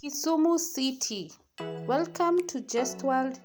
Kisumu City. Welcome to Just World.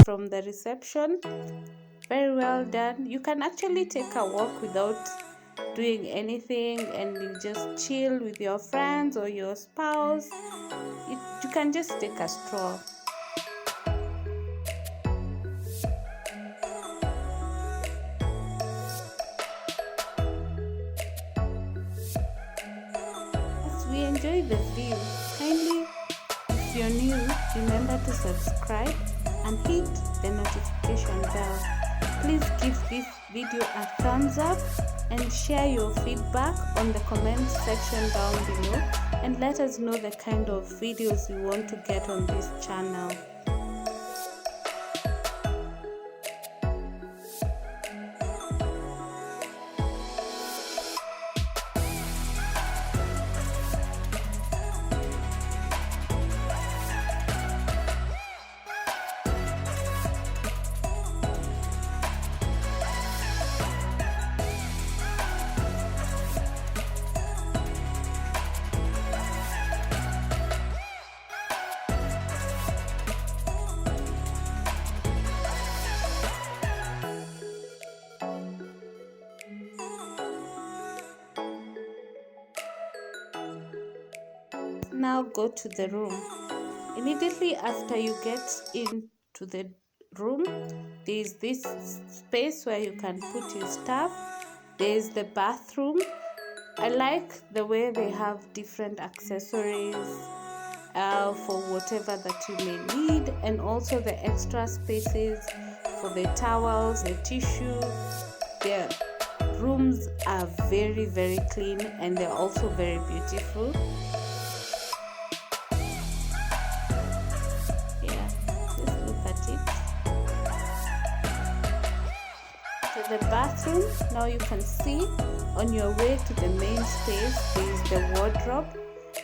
From the reception, very well done. You can actually take a walk without doing anything and you just chill with your friends or your spouse. You can just take a stroll. As we enjoy the view, kindly, if you're new, remember to subscribe and hit the notification bell. Please give this video a thumbs up and share your feedback on the comment section down below, and let us know the kind of videos you want to get on this channel. Now go to the room. Immediately after you get into the room, there is this space where you can put your stuff. There is the bathroom. I like the way they have different accessories for whatever that you may need, and also the extra spaces for the towels, the tissue. Their rooms are very, very clean and they're also very beautiful. The bathroom, now you can see on your way to the main space there is the wardrobe.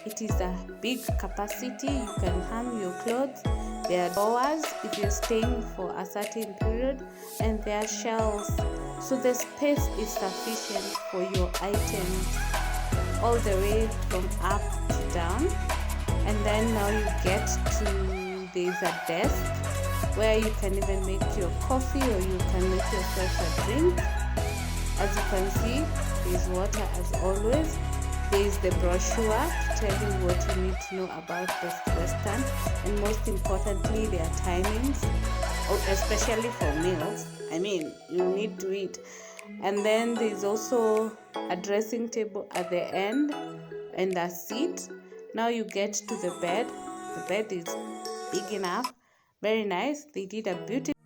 It is a big capacity. You can hang your clothes. There are drawers if you're staying for a certain period, and there are shelves, so the space is sufficient for your items all the way from up to down. And then now you get to, there's a desk where you can even make your coffee, or you can make yourself a drink. As you can see, there is water as always. There is the brochure to tell you what you need to know about Bestwestern, and most importantly their timings, especially for meals. I mean, you need to eat. And then there's also a dressing table at the end and a seat. Now you get to the bed. The bed is big enough, very nice. They did a beautiful